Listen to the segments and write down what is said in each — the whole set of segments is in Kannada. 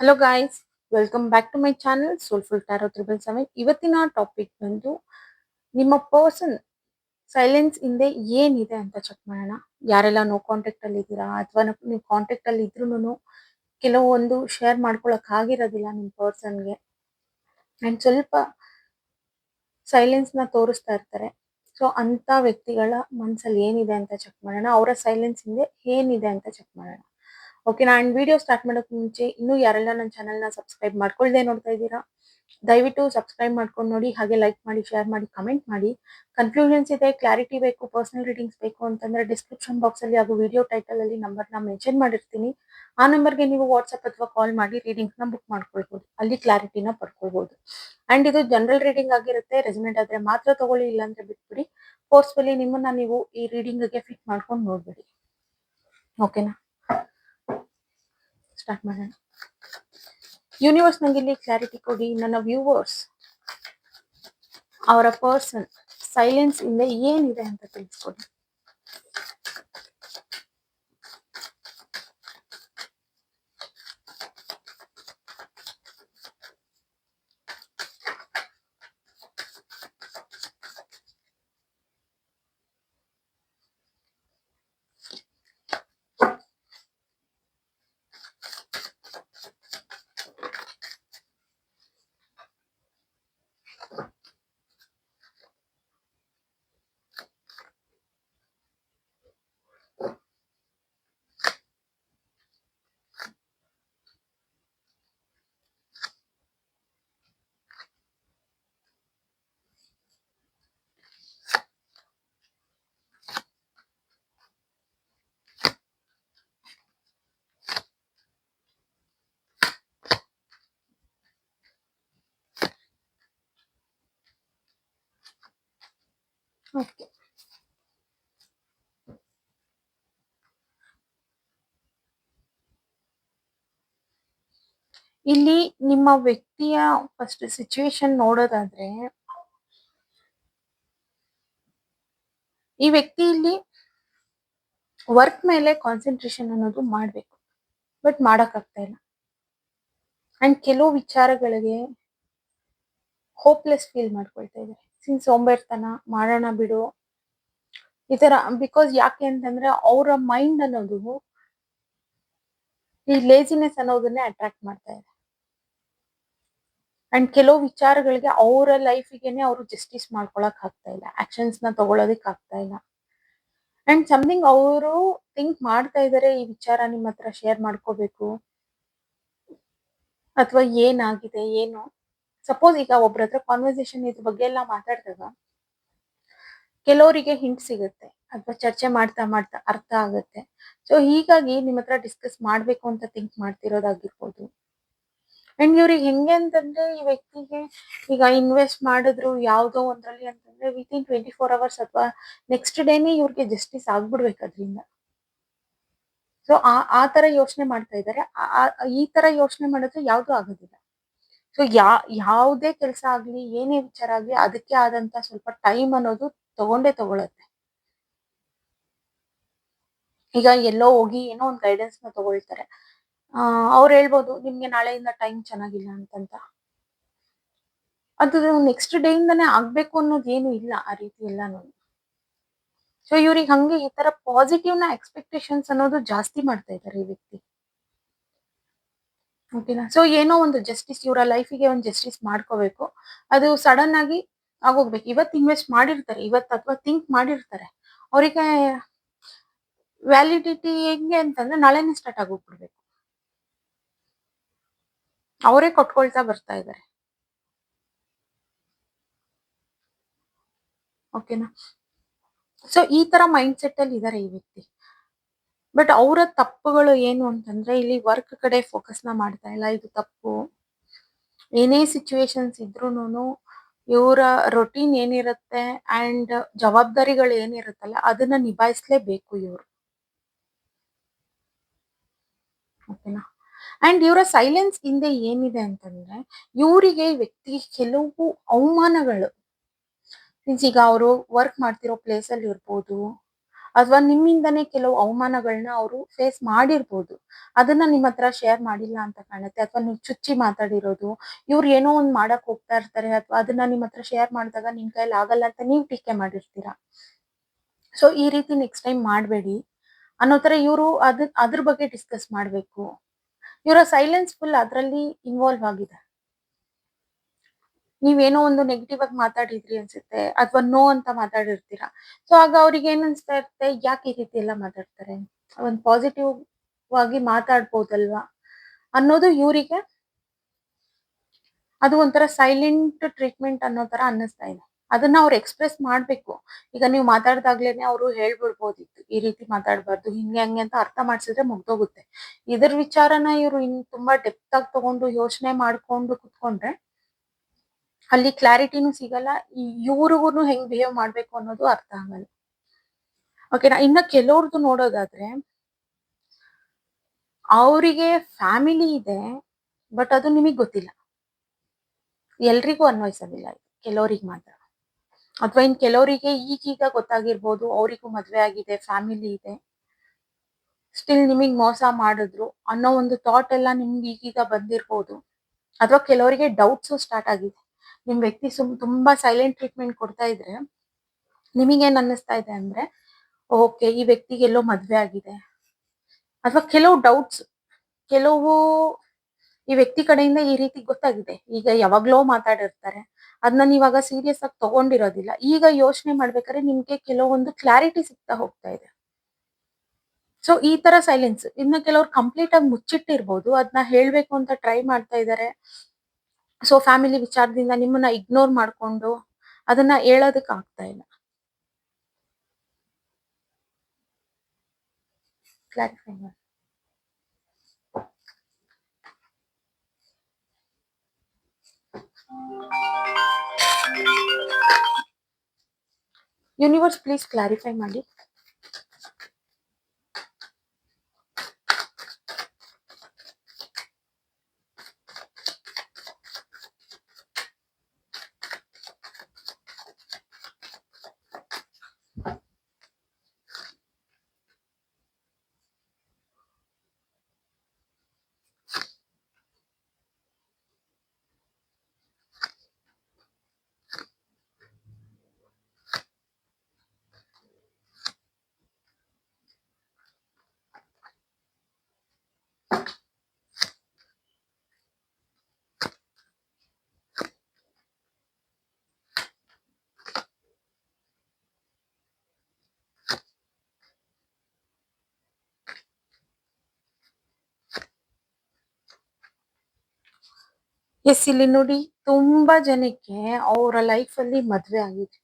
Hello guys, welcome back to my channel soulful tarot 777. ಇವತ್ತಿನ ಟಾಪಿಕ್ ಬಂದು ನಿಮ್ಮ ಪರ್ಸನ್ ಸೈಲೆನ್ಸ್ ಹಿಂದೆ ಏನಿದೆ ಅಂತ ಚೆಕ್ ಮಾಡೋಣ. ಯಾರೆಲ್ಲ ನೋ ಕಾಂಟ್ಯಾಕ್ಟ್ ಅಲ್ಲಿ ಇದ್ದೀರಾ ಅಥವಾ ನೀವು ಕಾಂಟ್ಯಾಕ್ಟ್ ಅಲ್ಲಿ ಇದ್ರೂ ಕೆಲವೊಂದು ಶೇರ್ ಮಾಡ್ಕೊಳಕ್ ಆಗಿರೋದಿಲ್ಲ ನಿಮ್ಮ ಪರ್ಸನ್ಗೆ ಅಂಡ್ ಸ್ವಲ್ಪ ಸೈಲೆನ್ಸ್ ನ ತೋರಿಸ್ತಾ ಇರ್ತಾರೆ. ಸೊ ಅಂತ ವ್ಯಕ್ತಿಗಳ ಮನ್ಸಲ್ಲಿ ಏನಿದೆ ಅಂತ ಚೆಕ್ ಮಾಡೋಣ. ಅವರ ಸೈಲೆನ್ಸ್ ಹಿಂದೆ ಏನಿದೆ ಅಂತ ಚೆಕ್ ಮಾಡೋಣ. ಓಕೆ, ನಾನು ವಿಡಿಯೋ ಸ್ಟಾರ್ಟ್ ಮಾಡೋಕೆ ಮುಂಚೆ ಇನ್ನೂ ಯಾರೆಲ್ಲ ನನ್ನ ಚಾನಲ್ನ ಸಬ್ಸ್ಕ್ರೈಬ್ ಮಾಡ್ಕೊಳ್ದೆ ನೋಡ್ತಾ ಇದ್ದೀರಾ, ದಯವಿಟ್ಟು ಸಬ್ಸ್ಕ್ರೈಬ್ ಮಾಡ್ಕೊಂಡು ನೋಡಿ, ಹಾಗೆ ಲೈಕ್ ಮಾಡಿ, ಶೇರ್ ಮಾಡಿ, ಕಮೆಂಟ್ ಮಾಡಿ. ಕನ್ಫ್ಯೂಷನ್ಸ್ ಇದೆ, ಕ್ಲಾರಿಟಿ ಬೇಕು, ಪರ್ಸನಲ್ ರೀಡಿಂಗ್ಸ್ ಬೇಕು ಅಂತಂದ್ರೆ ಡಿಸ್ಕ್ರಿಪ್ಷನ್ ಬಾಕ್ಸಲ್ಲಿ ಹಾಗೂ ವಿಡಿಯೋ ಟೈಟಲಲ್ಲಿ ನಂಬರ್ನ ಮೆನ್ಷನ್ ಮಾಡಿರ್ತೀನಿ. ಆ ನಂಬರ್ಗೆ ನೀವು ವಾಟ್ಸಪ್ ಅಥವಾ ಕಾಲ್ ಮಾಡಿ ರೀಡಿಂಗ್ಸ್ನ ಬುಕ್ ಮಾಡ್ಕೊಳ್ಬೋದು, ಅಲ್ಲಿ ಕ್ಲಾರಿಟಿನ ಪಡ್ಕೊಳ್ಬೋದು. ಅಂಡ್ ಇದು ಜನರಲ್ ರೀಡಿಂಗ್ ಆಗಿರುತ್ತೆ. ರೆಸನೇಟ್ ಆದ್ರೆ ಮಾತ್ರ ತಗೊಳ್ಳಿ, ಇಲ್ಲಾಂದ್ರೆ ಬಿಟ್ಬಿಡಿ. ಫೋರ್ಸ್ಫುಲಿ ನಿಮ್ಮನ್ನ ನೀವು ಈ ರೀಡಿಂಗ್ಗೆ ಫಿಟ್ ಮಾಡ್ಕೊಂಡು ನೋಡ್ಬೇಡಿ. ಓಕೆನಾ, ಸ್ಟಾರ್ಟ್ ಮಾಡೋಣ. ಯೂನಿವರ್ಸ್ ನಂಗೆ ಇಲ್ಲಿ ಕ್ಲಾರಿಟಿ ಕೊಡಿ. ನನ್ನ ವ್ಯೂವರ್ಸ್ ಅವರ ಪರ್ಸನ್ ಸೈಲೆನ್ಸ್ ಇಂದ ಏನಿದೆ ಅಂತ ತಿಳಿಸ್ಕೊಡಿ. ಓಕೆ, ಇಲ್ಲಿ ನಿಮ್ಮ ವ್ಯಕ್ತಿಯ ಫಸ್ಟ್ ಸಿಚುವೇಶನ್ ನೋಡೋದಾದ್ರೆ, ಈ ವ್ಯಕ್ತಿ ಇಲ್ಲಿ ವರ್ಕ್ ಮೇಲೆ ಕಾನ್ಸಂಟ್ರೇಷನ್ ಅನ್ನೋದು ಮಾಡ್ಬೇಕು, ಬಟ್ ಮಾಡಕ್ಕಾಗ್ತಾ ಇಲ್ಲ. ಅಂಡ್ ಕೆಲವು ವಿಚಾರಗಳಿಗೆ ಹೋಪ್ಲೆಸ್ ಫೀಲ್ ಮಾಡ್ಕೊಳ್ತಾ ಇದ್ದಾರೆ. ಸೋಂಬೇರ್ತನ, ಮಾಡೋಣ ಬಿಡು ಈ ತರ. ಬಿಕಾಸ್ ಯಾಕೆ ಅಂತಂದ್ರೆ ಅವರ ಮೈಂಡ್ ಅನ್ನೋದು ಈ ಲೇಜಿನೆಸ್ ಅನ್ನೋದನ್ನೇ ಅಟ್ರಾಕ್ಟ್ ಮಾಡ್ತಾ ಇದೆ. ಅಂಡ್ ಕೆಲವು ವಿಚಾರಗಳಿಗೆ ಅವರ ಲೈಫಿಗೆನೆ ಅವರು ಜಸ್ಟಿಸ್ ಮಾಡ್ಕೊಳಕ್ ಆಗ್ತಾ ಇಲ್ಲ, ಆಕ್ಷನ್ಸ್ ನ ತಗೊಳೋದಿಕ್ ಆಗ್ತಾ ಇಲ್ಲ. ಅಂಡ್ ಸಮಥಿಂಗ್ ಅವರು ಥಿಂಕ್ ಮಾಡ್ತಾ ಇದಾರೆ, ಈ ವಿಚಾರ ನಿಮ್ಮ ಹತ್ರ ಶೇರ್ ಮಾಡ್ಕೋಬೇಕು ಅಥವಾ ಏನಾಗಿದೆ ಏನು. ಸಪೋಸ್ ಈಗ ಒಬ್ರ ಹತ್ರ ಕಾನ್ವರ್ಸೇಷನ್ ಇದ್ರ ಬಗ್ಗೆ ಎಲ್ಲ ಮಾತಾಡಿದಾಗ ಕೆಲವರಿಗೆ ಹಿಂಟ್ ಸಿಗುತ್ತೆ ಅಥವಾ ಚರ್ಚೆ ಮಾಡ್ತಾ ಮಾಡ್ತಾ ಅರ್ಥ ಆಗುತ್ತೆ. ಸೊ ಹೀಗಾಗಿ ನಿಮ್ಮ ಹತ್ರ ಡಿಸ್ಕಸ್ ಮಾಡ್ಬೇಕು ಅಂತ ಥಿಂಕ್ ಮಾಡ್ತಿರೋದಾಗಿರ್ಬೋದು. ಅಂಡ್ ಇವ್ರಿಗೆ ಹೆಂಗೆ ಅಂತಂದ್ರೆ, ಈ ವ್ಯಕ್ತಿಗೆ ಈಗ ಇನ್ವೆಸ್ಟ್ ಮಾಡಿದ್ರು ಯಾವ್ದೋ ಒಂದ್ರಲ್ಲಿ ಅಂತಂದ್ರೆ ವಿತಿನ್ 24 hours ಅಥವಾ ನೆಕ್ಸ್ಟ್ ಡೇನೆ ಇವ್ರಿಗೆ ಜಸ್ಟಿಸ್ ಆಗ್ಬಿಡ್ಬೇಕು ಅದ್ರಿಂದ. ಸೊ ಆ ತರ ಯೋಚನೆ ಮಾಡ್ತಾ ಇದ್ದಾರೆ. ಈ ತರ ಯೋಚನೆ ಮಾಡಿದ್ರೆ ಯಾವ್ದು ಆಗೋದಿಲ್ಲ. ಸೊ ಯಾವುದೇ ಕೆಲಸ ಆಗ್ಲಿ, ಏನೇ ವಿಚಾರ ಆಗ್ಲಿ, ಅದಕ್ಕೆ ಆದಂತ ಸ್ವಲ್ಪ ಟೈಮ್ ಅನ್ನೋದು ತಗೊಂಡೇ ತಗೊಳತ್ತೆ. ಈಗ ಎಲ್ಲೋ ಹೋಗಿ ಏನೋ ಒಂದು ಗೈಡೆನ್ಸ್ ನ ತಗೊಳ್ತಾರೆ, ಅವ್ರು ಹೇಳ್ಬೋದು ನಿಮ್ಗೆ ನಾಳೆಯಿಂದ ಟೈಮ್ ಚೆನ್ನಾಗಿಲ್ಲ ಅಂತಂತ. ಅದು ನೆಕ್ಸ್ಟ್ ಡೇ ಇಂದಾನೆ ಆಗ್ಬೇಕು ಅನ್ನೋದು ಏನು ಇಲ್ಲ, ಆ ರೀತಿ ಎಲ್ಲಾನು. ಸೊ ಇವ್ರಿಗೆ ಹಂಗೆ ಈ ತರ ಪಾಸಿಟಿವ್ ನ ಎಕ್ಸ್ಪೆಕ್ಟೇಷನ್ಸ್ ಅನ್ನೋದು ಜಾಸ್ತಿ ಮಾಡ್ತಾ ಇದ್ದಾರೆ ಈ ವ್ಯಕ್ತಿ. ಓಕೆನಾ. ಸೊ ಏನೋ ಒಂದು ಜಸ್ಟಿಸ್, ಇವರ ಲೈಫಿಗೆ ಒಂದು ಜಸ್ಟಿಸ್ ಮಾಡ್ಕೋಬೇಕು. ಅದು ಸಡನ್ ಆಗಿ ಆಗೋಗ್ಬೇಕು. ಇವತ್ತು ಇನ್ವೆಸ್ಟ್ ಮಾಡಿರ್ತಾರೆ, ಇವತ್ತು ಅಥವಾ ಥಿಂಕ್ ಮಾಡಿರ್ತಾರೆ, ಅವರಿಗೆ ವ್ಯಾಲಿಡಿಟಿ ಹೆಂಗೆ ಅಂತಂದ್ರೆ ನಾಳೆನೆ ಸ್ಟಾರ್ಟ್ ಆಗೋಗ್ಬಿಡ್ಬೇಕು. ಅವರೇ ಕೊಟ್ಕೊಳ್ತಾ ಬರ್ತಾ ಇದ್ದಾರೆ. ಓಕೆನಾ. ಸೊ ಈ ತರ ಮೈಂಡ್ ಸೆಟ್ ಅಲ್ಲಿ ಇದಾರೆ ಈ ವ್ಯಕ್ತಿ. ಬಟ್ ಅವರ ತಪ್ಪುಗಳು ಏನು ಅಂತಂದ್ರೆ, ಇಲ್ಲಿ ವರ್ಕ್ ಕಡೆ ಫೋಕಸ್ ನ ಮಾಡ್ತಾ ಇಲ್ಲ, ಇದು ತಪ್ಪು. ಏನೇ ಸಿಚುವೇಶನ್ಸ್ ಇದ್ರೂನು ಇವರ ರೊಟೀನ್ ಏನಿರುತ್ತೆ ಅಂಡ್ ಜವಾಬ್ದಾರಿಗಳು ಏನಿರುತ್ತಲ್ಲ ಅದನ್ನ ನಿಭಾಯಿಸ್ಲೇಬೇಕು ಇವರು. ಓಕೆನಾ. ಅಂಡ್ ಇವರ ಸೈಲೆನ್ಸ್ ಹಿಂದೆ ಏನಿದೆ ಅಂತಂದ್ರೆ, ಇವರಿಗೆ ವ್ಯಕ್ತಿ ಕೆಲವು ಅವಮಾನಗಳು, ಮೀನ್ಸ್ ಈಗ ಅವರು ವರ್ಕ್ ಮಾಡ್ತಿರೋ ಪ್ಲೇಸ್ ಅಲ್ಲಿ ಇರ್ಬೋದು ಅಥವಾ ನಿಮ್ಮಿಂದನೇ ಕೆಲವು ಅವಮಾನಗಳನ್ನ ಅವರು ಫೇಸ್ ಮಾಡಿರ್ಬೋದು. ಅದನ್ನ ನಿಮ್ಮ ಹತ್ರ ಶೇರ್ ಮಾಡಿಲ್ಲ ಅಂತ ಕಾಣುತ್ತೆ. ಅಥವಾ ನೀವು ಚುಚ್ಚಿ ಮಾತಾಡಿರೋದು, ಇವ್ರು ಏನೋ ಒಂದ್ ಮಾಡಕ್ ಹೋಗ್ತಾ ಇರ್ತಾರೆ ಅಥವಾ ಅದನ್ನ ನಿಮ್ಮ ಹತ್ರ ಶೇರ್ ಮಾಡಿದಾಗ ನಿಮ್ ಕೈಯಲ್ಲಿ ಆಗಲ್ಲ ಅಂತ ನೀವು ಟೀಕೆ ಮಾಡಿರ್ತೀರಾ. ಸೊ ಈ ರೀತಿ ನೆಕ್ಸ್ಟ್ ಟೈಮ್ ಮಾಡಬೇಡಿ ಅನ್ನೋ ತರ ಇವರು ಅದ್ರ ಬಗ್ಗೆ ಡಿಸ್ಕಸ್ ಮಾಡ್ಬೇಕು. ಇವರ ಸೈಲೆನ್ಸ್ ಫುಲ್ ಅದ್ರಲ್ಲಿ ಇನ್ವಾಲ್ವ್ ಆಗಿದೆ. ನೀವೇನೋ ಒಂದು ನೆಗೆಟಿವ್ ಆಗಿ ಮಾತಾಡಿದ್ರಿ ಅನ್ಸುತ್ತೆ ಅಥವಾ ನೋ ಅಂತ ಮಾತಾಡಿರ್ತೀರಾ. ಸೊ ಆಗ ಅವ್ರಿಗೆ ಏನ್ ಅನ್ಸ್ತಾ ಇರುತ್ತೆ, ಯಾಕೆ ಈ ರೀತಿ ಎಲ್ಲ ಮಾತಾಡ್ತಾರೆ, ಒಂದ್ ಪಾಸಿಟಿವ್ ಆಗಿ ಮಾತಾಡ್ಬೋದಲ್ವಾ ಅನ್ನೋದು ಇವರಿಗೆ ಅದು ಒಂಥರ ಸೈಲೆಂಟ್ ಟ್ರೀಟ್ಮೆಂಟ್ ಅನ್ನೋ ತರ ಅನ್ನಿಸ್ತಾ ಇದೆ. ಅದನ್ನ ಅವ್ರು ಎಕ್ಸ್‌ಪ್ರೆಸ್ ಮಾಡ್ಬೇಕು. ಈಗ ನೀವು ಮಾತಾಡ್ದಾಗ್ಲೇನೆ ಅವ್ರು ಹೇಳ್ಬಿಡ್ಬೋದಿತ್ತು. ಈ ರೀತಿ ಮಾತಾಡ್ಬಾರ್ದು, ಹಿಂಗೆ ಹಂಗೆ ಅಂತ ಅರ್ಥ ಮಾಡ್ಸಿದ್ರೆ ಮುಗ್ದೋಗುತ್ತೆ. ಇದ್ರ ವಿಚಾರನ ಇವ್ರು ತುಂಬಾ ಡೆಪ್ತ್ ಆಗಿ ತಗೊಂಡು ಯೋಚನೆ ಮಾಡ್ಕೊಂಡು ಕುತ್ಕೊಂಡ್ರೆ ಅಲ್ಲಿ ಕ್ಲಾರಿಟಿನೂ ಸಿಗಲ್ಲ. ಇವ್ರಿಗೂನು ಹೆಂಗ್ ಬಿಹೇವ್ ಮಾಡ್ಬೇಕು ಅನ್ನೋದು ಅರ್ಥ ಆಗಲ್ಲ. ಓಕೆನಾ? ಇನ್ನ ಕೆಲವ್ರದ್ದು ನೋಡೋದಾದ್ರೆ ಅವ್ರಿಗೆ ಫ್ಯಾಮಿಲಿ ಇದೆ. ಬಟ್ ಅದು ನಿಮಗ್ ಗೊತ್ತಿಲ್ಲ. ಎಲ್ರಿಗೂ ಅನ್ವಯಿಸೋದಿಲ್ಲ ಇದು. ಕೆಲವ್ರಿಗೆ ಮಾತ್ರ. ಅಥವಾ ಇನ್ ಕೆಲವರಿಗೆ ಈಗೀಗ ಗೊತ್ತಾಗಿರ್ಬೋದು, ಅವರಿಗೂ ಮದ್ವೆ ಆಗಿದೆ, ಫ್ಯಾಮಿಲಿ ಇದೆ. ಸ್ಟಿಲ್ ನಿಮಗ್ ಮೋಸ ಮಾಡಿದ್ರು ಅನ್ನೋ ಒಂದು ಥಾಟ್ ಎಲ್ಲ ನಿಮ್ಗೆ ಈಗೀಗ ಬಂದಿರ್ಬೋದು. ಅಥವಾ ಕೆಲವರಿಗೆ ಡೌಟ್ಸು ಸ್ಟಾರ್ಟ್ ಆಗಿದೆ. ನಿಮ್ ವ್ಯಕ್ತಿ ತುಂಬಾ ಸೈಲೆಂಟ್ ಟ್ರೀಟ್ಮೆಂಟ್ ಕೊಡ್ತಾ ಇದ್ರೆ ನಿಮಗೇನ್ ಅನ್ನಿಸ್ತಾ ಇದೆ ಅಂದ್ರೆ, ಓಕೆ ಈ ವ್ಯಕ್ತಿಗೆ ಎಲ್ಲೋ ಮದ್ವೆ ಆಗಿದೆ. ಅಥವಾ ಕೆಲವು ಡೌಟ್ಸ್, ಕೆಲವು ಈ ವ್ಯಕ್ತಿ ಕಡೆಯಿಂದ ಈ ರೀತಿ ಗೊತ್ತಾಗಿದೆ. ಈಗ ಯಾವಾಗ್ಲೋ ಮಾತಾಡಿರ್ತಾರೆ. ಅದನ್ನ ನೀವಾಗ ಸೀರಿಯಸ್ ಆಗಿ ತಗೊಂಡಿರೋದಿಲ್ಲ. ಈಗ ಯೋಚನೆ ಮಾಡ್ಬೇಕಾದ್ರೆ ನಿಮ್ಗೆ ಕೆಲವೊಂದು ಕ್ಲಾರಿಟಿ ಸಿಗ್ತಾ ಹೋಗ್ತಾ ಇದೆ. ಸೊ ಈ ತರ ಸೈಲೆನ್ಸ್. ಇನ್ನು ಕೆಲವ್ರು ಕಂಪ್ಲೀಟ್ ಆಗಿ ಮುಚ್ಚಿಟ್ಟಿರ್ಬೋದು. ಅದನ್ನ ಹೇಳ್ಬೇಕು ಅಂತ ಟ್ರೈ ಮಾಡ್ತಾ ಇದ್ದಾರೆ. ಸೊ ಫ್ಯಾಮಿಲಿ ವಿಚಾರದಿಂದ ನಿಮ್ಮನ್ನ ಇಗ್ನೋರ್ ಮಾಡ್ಕೊಂಡು ಅದನ್ನ ಹೇಳೋದಕ್ ಆಗ್ತಾ ಇಲ್ಲ. ಕ್ಲಾರಿಫೈ ಮಾಡಿ. ಯೂನಿವರ್ಸ್ ಪ್ಲೀಸ್ ಕ್ಲಾರಿಫೈ ಮಾಡಿ. ಎಸ್, ಇಲ್ಲಿ ನೋಡಿ, ತುಂಬಾ ಜನಕ್ಕೆ ಅವರ ಲೈಫ್ ಅಲ್ಲಿ ಮದ್ವೆ ಆಗಿದೆ.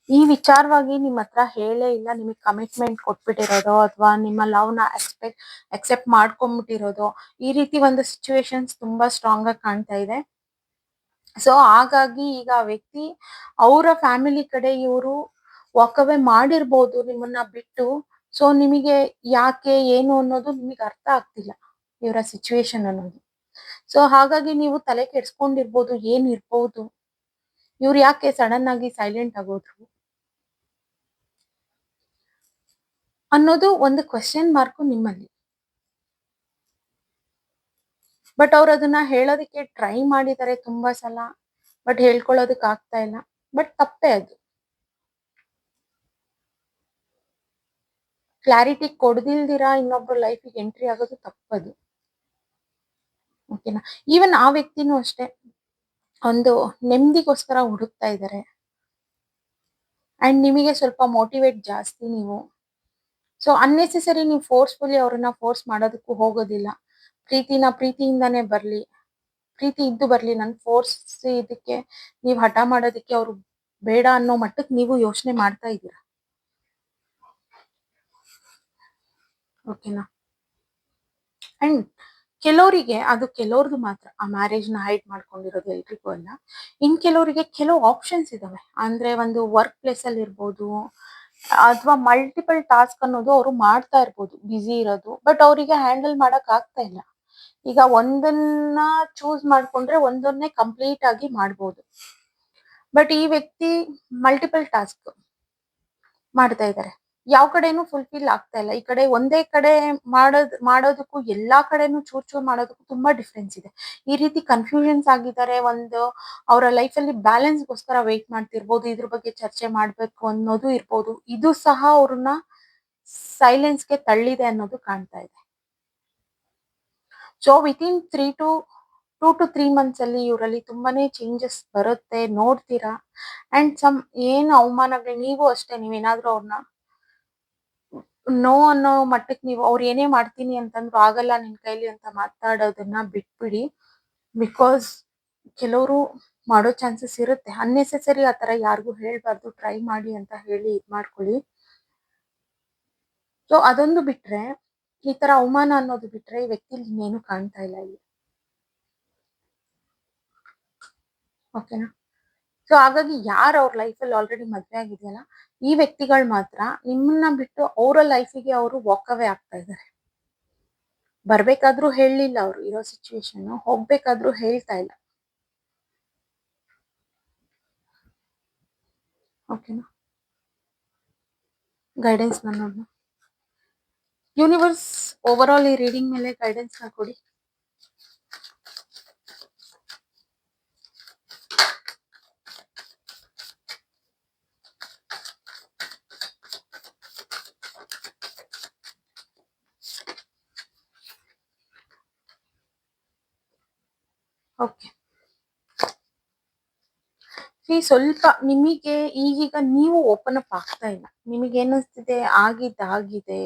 ಈ ವಿಚಾರವಾಗಿ ನಿಮ್ ಹತ್ರ ಹೇಳೇ ಇಲ್ಲ. ನಿಮಗ್ ಕಮಿಟ್ಮೆಂಟ್ ಕೊಟ್ಬಿಟ್ಟಿರೋದು ಅಥವಾ ನಿಮ್ಮ ಲವ್ ನ ಅಕ್ಸೆಪ್ಟ್ ಮಾಡ್ಕೊಂಡ್ಬಿಟ್ಟಿರೋದು, ಈ ರೀತಿ ಒಂದು ಸಿಚುವೇಶನ್ಸ್ ತುಂಬಾ ಸ್ಟ್ರಾಂಗ್ ಆಗಿ ಕಾಣ್ತಾ ಇದೆ. ಸೊ ಹಾಗಾಗಿ ಈಗ ಆ ವ್ಯಕ್ತಿ ಅವರ ಫ್ಯಾಮಿಲಿ ಕಡೆ ಇವರು ವಾಕ್ ಅವೇ ಮಾಡಿರ್ಬೋದು ನಿಮ್ಮನ್ನ ಬಿಟ್ಟು. ಸೊ ನಿಮಗೆ ಯಾಕೆ ಏನು ಅನ್ನೋದು ನಿಮಗೆ ಅರ್ಥ ಆಗ್ತಿಲ್ಲ ಇವರ ಸಿಚುವೇಶನ್ ಅನ್ನೋದು. ಸೊ ಹಾಗಾಗಿ ನೀವು ತಲೆ ಕೆಡ್ಸ್ಕೊಂಡಿರ್ಬೋದು, ಏನಿರ್ಬೋದು, ಇವ್ರು ಯಾಕೆ ಸಡನ್ ಆಗಿ ಸೈಲೆಂಟ್ ಆಗೋದ್ರು ಅನ್ನೋದು ಒಂದು ಕ್ವೆಶ್ಚನ್ ಮಾರ್ಕ್ ನಿಮ್ಮಲ್ಲಿ. ಬಟ್ ಅವ್ರು ಅದನ್ನ ಹೇಳೋದಕ್ಕೆ ಟ್ರೈ ಮಾಡಿದ್ದಾರೆ ತುಂಬಾ ಸಲ. ಬಟ್ ಹೇಳ್ಕೊಳ್ಳೋದಕ್ ಆಗ್ತಾ ಇಲ್ಲ. ಬಟ್ ತಪ್ಪೇ ಅದು. ಕ್ಲಾರಿಟಿ ಕೊಡ್ದಿಲ್ದಿರಾ ಇನ್ನೊಬ್ರು ಲೈಫಿಗೆ ಎಂಟ್ರಿ ಆಗೋದು ತಪ್ಪದು. ಓಕೆನಾ? ಈವನ್ ಆ ವ್ಯಕ್ತಿನೂ ಅಷ್ಟೇ ಒಂದು ನೆಮ್ಮದಿಗೋಸ್ಕರ ಹುಡುಕ್ತಾ ಇದ್ದಾರೆ. ಅಂಡ್ ನಿಮಗೆ ಸ್ವಲ್ಪ ಮೋಟಿವೇಟ್ ಜಾಸ್ತಿ ನೀವು. ಸೊ ಅನ್ನೆಸೆಸರಿ ನೀವು ಫೋರ್ಸ್ಫುಲಿ ಅವ್ರನ್ನ ಫೋರ್ಸ್ ಮಾಡೋದಕ್ಕೂ ಹೋಗೋದಿಲ್ಲ. ಪ್ರೀತಿಯಿಂದಾನೇ ಬರ್ಲಿ, ಪ್ರೀತಿ ಇದ್ದು ಬರ್ಲಿ. ನನ್ ಫೋರ್ಸ್ ಇದಕ್ಕೆ ನೀವು ಹಠ ಮಾಡೋದಕ್ಕೆ ಅವ್ರು ಬೇಡ ಅನ್ನೋ ಮಟ್ಟಕ್ಕೆ ನೀವು ಯೋಚನೆ ಮಾಡ್ತಾ ಇದ್ದೀರಾ. ಓಕೆನಾ? ಅಂಡ್ ಕೆಲವರಿಗೆ ಅದು ಕೆಲವ್ರದ್ದು ಮಾತ್ರ ಆ ಮ್ಯಾರೇಜ್ ನ ಹೈಡ್ ಮಾಡ್ಕೊಂಡಿರೋದು ಎಲ್ರಿಗೂ ಅಲ್ಲ. ಇನ್ ಕೆಲವರಿಗೆ ಕೆಲವು ಆಪ್ಷನ್ಸ್ ಇದಾವೆ. ಅಂದ್ರೆ ಒಂದು ವರ್ಕ್ ಪ್ಲೇಸ್ ಅಲ್ಲಿ ಇರ್ಬೋದು ಅಥವಾ ಮಲ್ಟಿಪಲ್ ಟಾಸ್ಕ್ ಅನ್ನೋದು ಅವರು ಮಾಡ್ತಾ ಇರ್ಬೋದು, ಬ್ಯುಸಿ ಇರೋದು. ಬಟ್ ಅವರಿಗೆ ಹ್ಯಾಂಡಲ್ ಮಾಡಕ್ ಆಗ್ತಾ ಇಲ್ಲ. ಈಗ ಒಂದನ್ನ ಚೂಸ್ ಮಾಡ್ಕೊಂಡ್ರೆ ಒಂದನ್ನೇ ಕಂಪ್ಲೀಟ್ ಆಗಿ ಮಾಡ್ಬೋದು. ಬಟ್ ಈ ವ್ಯಕ್ತಿ ಮಲ್ಟಿಪಲ್ ಟಾಸ್ಕ್ ಮಾಡ್ತಾ ಇದ್ದಾರೆ. ಯಾವ ಕಡೆನೂ ಫುಲ್ಫಿಲ್ ಆಗ್ತಾ ಇಲ್ಲ. ಈ ಕಡೆ ಒಂದೇ ಕಡೆ ಮಾಡೋದಕ್ಕೂ ಎಲ್ಲಾ ಕಡೆನೂ ಚೂರ್ ಮಾಡೋದಕ್ಕೂ ತುಂಬಾ ಡಿಫ್ರೆನ್ಸ್ ಇದೆ. ಈ ರೀತಿ ಕನ್ಫ್ಯೂಷನ್ಸ್ ಆಗಿದ್ದಾರೆ. ಒಂದು ಅವರ ಲೈಫಲ್ಲಿ ಬ್ಯಾಲೆನ್ಸ್‌ಗೋಸ್ಕರ ವೇಟ್ ಮಾಡ್ತಿರ್ಬೋದು. ಇದ್ರ ಬಗ್ಗೆ ಚರ್ಚೆ ಮಾಡ್ಬೇಕು ಅನ್ನೋದು ಇರ್ಬೋದು. ಇದು ಸಹ ಅವ್ರನ್ನ ಸೈಲೆನ್ಸ್‌ಗೆ ತಳ್ಳಿದೆ ಅನ್ನೋದು ಕಾಣ್ತಾ ಇದೆ. ಸೊ ವಿತಿನ್ 2 to 3 ಮಂತ್ಸ್ ಅಲ್ಲಿ ಇವರಲ್ಲಿ ತುಂಬಾನೇ ಚೇಂಜಸ್ ಬರುತ್ತೆ, ನೋಡ್ತೀರಾ. ಅಂಡ್ ಏನು ಅವಮಾನಗಳು, ನೀವು ಅಷ್ಟೇ, ನೀವೇನಾದ್ರೂ ಅವ್ರನ್ನ ನೋ ಅನ್ನೋ ಮಟ್ಟಕ್ಕೆ ನೀವು ಅವ್ರು ಏನೇ ಮಾಡ್ತೀನಿ ಅಂತಂದ್ರು ಆಗಲ್ಲ ನಿನ್ ಕೈಲಿ ಅಂತ ಮಾತಾಡೋದನ್ನ ಬಿಟ್ಬಿಡಿ. ಬಿಕಾಸ್ ಕೆಲವರು ಮಾಡೋ ಚಾನ್ಸಸ್ ಇರುತ್ತೆ. ಅನ್ನೆಸೆಸರಿ ಆ ತರ ಯಾರಿಗೂ ಹೇಳ್ಬಾರ್ದು, ಟ್ರೈ ಮಾಡಿ ಅಂತ ಹೇಳಿ ಇದ್ ಮಾಡ್ಕೊಳ್ಳಿ. ಸೊ ಅದೊಂದು ಬಿಟ್ರೆ, ಈ ತರ ಅವಮಾನ ಅನ್ನೋದು ಬಿಟ್ರೆ ಈ ವ್ಯಕ್ತಿಲಿ ಇನ್ನೇನು ಕಾಣ್ತಾ ಇಲ್ಲ ಇಲ್ಲಿ. ಓಕೆನಾ? ಸೊ ಹಾಗಾಗಿ ಯಾರು ಅವ್ರ ಲೈಫಲ್ಲಿ ಆಲ್ರೆಡಿ ಮದ್ವೆ ಆಗಿದೆಯಲ್ಲ, ಈ ವ್ಯಕ್ತಿಗಳು ಮಾತ್ರ ನಿಮ್ಮನ್ನ ಬಿಟ್ಟು ಅವರ ಲೈಫಿಗೆ ಅವರು ವಾಕ್ ಅವೇ ಆಗ್ತಾ ಇದ್ದಾರೆ. ಬರ್ಬೇಕಾದ್ರೂ ಹೇಳಲಿಲ್ಲ, ಅವ್ರು ಇರೋ ಸಿಚುವೇಶನ್ ಹೋಗ್ಬೇಕಾದ್ರೂ ಹೇಳ್ತಾ ಇಲ್ಲ. ಓಕೆನಾ? ಗೈಡೆನ್ಸ್ ನೋಡೋಣ. ಯೂನಿವರ್ಸ್ ಓವರ್ ಆಲ್ ಈ ರೀಡಿಂಗ್ ಮೇಲೆ ಗೈಡೆನ್ಸ್ ನ ಕೊಡಿ. ಓಕೆ, ಸ್ವಲ್ಪ ನಿಮಗೆ ಈಗೀಗ ನೀವು ಓಪನ್ ಅಪ್ ಆಗ್ತಾ ಇಲ್ಲ. ನಿಮಗೆ ಏನಿಸ್ತಿದೆ, ಆಗಿದೆ,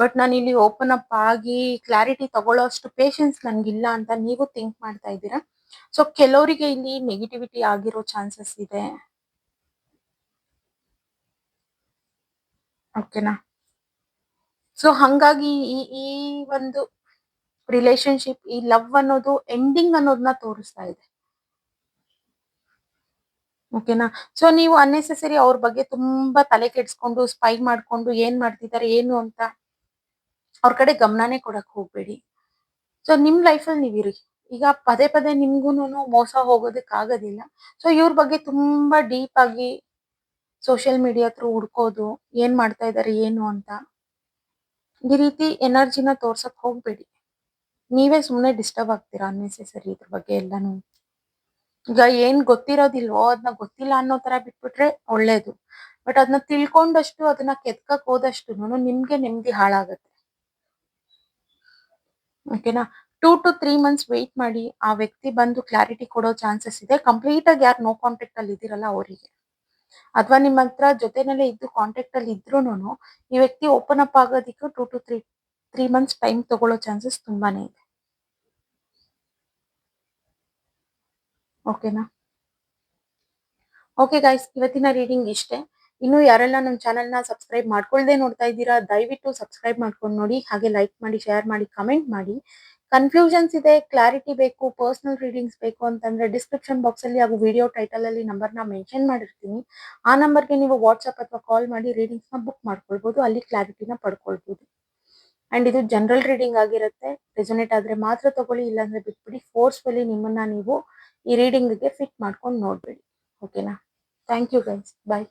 ಬಟ್ ನಾನು ಇಲ್ಲಿ ಓಪನ್ ಅಪ್ ಆಗಿ ಕ್ಲಾರಿಟಿ ತಗೊಳ್ಳೋ ಅಷ್ಟು ಪೇಷನ್ಸ್ ನನ್ಗಿಲ್ಲ ಅಂತ ನೀವು ಥಿಂಕ್ ಮಾಡ್ತಾ ಇದ್ದೀರಾ. ಸೊ ಕೆಲವರಿಗೆ ಇಲ್ಲಿ ನೆಗೆಟಿವಿಟಿ ಆಗಿರೋ ಚಾನ್ಸಸ್ ಇದೆ. ಓಕೆನಾ? ಸೊ ಹಂಗಾಗಿ ಈ ಒಂದು ರಿಲೇಶನ್ಶಿಪ್, ಈ ಲವ್ ಅನ್ನೋದು ಎಂಡಿಂಗ್ ಅನ್ನೋದನ್ನ ತೋರಿಸ್ತಾ ಇದೆ. ಓಕೆನಾ? ಸೊ ನೀವು ಅನ್ನೆಸೆಸರಿ ಅವ್ರ ಬಗ್ಗೆ ತುಂಬಾ ತಲೆ ಕೆಡ್ಸ್ಕೊಂಡು ಸ್ಪೈ ಮಾಡ್ಕೊಂಡು ಏನ್ ಮಾಡ್ತಿದ್ದಾರೆ ಏನು ಅಂತ ಅವ್ರ ಕಡೆ ಗಮನನೇ ಕೊಡಕ್ ಹೋಗ್ಬೇಡಿ. ಸೊ ನಿಮ್ ಲೈಫಲ್ಲಿ ನೀವಿರಿ. ಈಗ ಪದೇ ಪದೇ ನಿಮ್ಗೂನು ಮೋಸ ಹೋಗೋದಕ್ ಆಗೋದಿಲ್ಲ. ಸೊ ಇವ್ರ ಬಗ್ಗೆ ತುಂಬಾ ಡೀಪ್ ಆಗಿ ಸೋಷಿಯಲ್ ಮೀಡಿಯಾ ಥ್ರೂ ಹುಡ್ಕೋದು, ಏನ್ ಮಾಡ್ತಾ ಇದಾರೆ ಏನು ಅಂತ, ಈ ರೀತಿ ಎನರ್ಜಿನ ತೋರ್ಸಕ್ ಹೋಗ್ಬೇಡಿ. ನೀವೇ ಸುಮ್ನೆ ಡಿಸ್ಟರ್ಬ್ ಆಗ್ತೀರಾ ಅನ್ನೆಸೆಸರಿ ಇದ್ರ ಬಗ್ಗೆ ಎಲ್ಲಾನು. ಈಗ ಏನ್ ಗೊತ್ತಿರೋದಿಲ್ವೋ ಅದನ್ನ ಗೊತ್ತಿಲ್ಲ ಅನ್ನೋ ತರ ಬಿಟ್ಬಿಟ್ರೆ ಒಳ್ಳೇದು. ಬಟ್ ಅದನ್ನ ತಿಳ್ಕೊಂಡಷ್ಟು ಅದನ್ನ ಕೆತ್ಕಕ್ ಹೋದಷ್ಟುನು ನಿಮ್ಗೆ ನೆಮ್ಮದಿ ಹಾಳಾಗತ್ತೆ. ಓಕೆನಾ? 2 to 3 ಮಂತ್ಸ್ ವೇಟ್ ಮಾಡಿ. ಆ ವ್ಯಕ್ತಿ ಬಂದು ಕ್ಲಾರಿಟಿ ಕೊಡೋ ಚಾನ್ಸಸ್ ಇದೆ. ಕಂಪ್ಲೀಟ್ ಆಗಿ ಯಾರು ನೋ ಕಾಂಟ್ಯಾಕ್ಟ್ ಅಲ್ಲಿ ಇದ್ದೀರಲ್ಲ ಅವರಿಗೆ, ಅಥವಾ ನಿಮ್ಮ ಹತ್ರ ಜೊತೆನಲ್ಲೇ ಇದ್ದು ಕಾಂಟ್ಯಾಕ್ಟ್ ಅಲ್ಲಿ ಇದ್ರೂನು ಈ ವ್ಯಕ್ತಿ ಓಪನ್ ಅಪ್ ಆಗೋದಿಕ್ಕೆ 2 to 3 ಮಂತ್ಸ್ ಟೈಮ್ ತಗೊಳ್ಳೋ ಚಾನ್ಸಸ್ ತುಂಬಾನೇ ಇದೆ. ಓಕೆನಾ? ಓಕೆ ಗೈಸ್, ಇವತ್ತಿನ ರೀಡಿಂಗ್ ಇಷ್ಟೇ. ಇನ್ನು ಯಾರೆಲ್ಲ ನಮ್ಮ ಚಾನೆಲ್ನ ಸಬ್ಸ್ಕ್ರೈಬ್ ಮಾಡ್ಕೊಳ್ದೆ ನೋಡ್ತಾ ಇದ್ದೀರಾ, ದಯವಿಟ್ಟು ಸಬ್ಸ್ಕ್ರೈಬ್ ಮಾಡ್ಕೊಂಡು ನೋಡಿ. ಹಾಗೆ ಲೈಕ್ ಮಾಡಿ, ಶೇರ್ ಮಾಡಿ, ಕಮೆಂಟ್ ಮಾಡಿ. ಕನ್ಫ್ಯೂಷನ್ಸ್ ಇದೆ, ಕ್ಲಾರಿಟಿ ಬೇಕು, ಪರ್ಸನಲ್ ರೀಡಿಂಗ್ಸ್ ಬೇಕು ಅಂತಂದ್ರೆ ಡಿಸ್ಕ್ರಿಪ್ಷನ್ ಬಾಕ್ಸ್ ಅಲ್ಲಿ ಹಾಗೂ ವಿಡಿಯೋ ಟೈಟಲ್ ಅಲ್ಲಿ ನಂಬರ್ನ ಮೆನ್ಷನ್ ಮಾಡಿರ್ತೀನಿ. ಆ ನಂಬರ್ಗೆ ನೀವು ವಾಟ್ಸ್ಆಪ್ ಅಥವಾ ಕಾಲ್ ಮಾಡಿ ರೀಡಿಂಗ್ಸ್ ನ ಬುಕ್ ಮಾಡ್ಕೊಳ್ಬಹುದು. ಅಲ್ಲಿ ಕ್ಲಾರಿಟಿನ ಪಡ್ಕೊಳ್ಬಹುದು. ಅಂಡ್ ಇದು ಜನರಲ್ ರೀಡಿಂಗ್ ಆಗಿರುತ್ತೆ. ರೆಸೊನೇಟ್ ಆದ್ರೆ ಮಾತ್ರ ತಗೊಳ್ಳಿ, ಇಲ್ಲಾಂದ್ರೆ ಬಿಟ್ಬಿಡಿ. ಫೋರ್ಸ್ಫುಲಿ ನಿಮ್ಮನ್ನ ನೀವು ಈ ರೀಡಿಂಗ್ಗೆ ಫಿಟ್ ಮಾಡ್ಕೊಂಡು ನೋಡ್ಬೇಡಿ. ಓಕೆನಾ? Thank you guys, bye.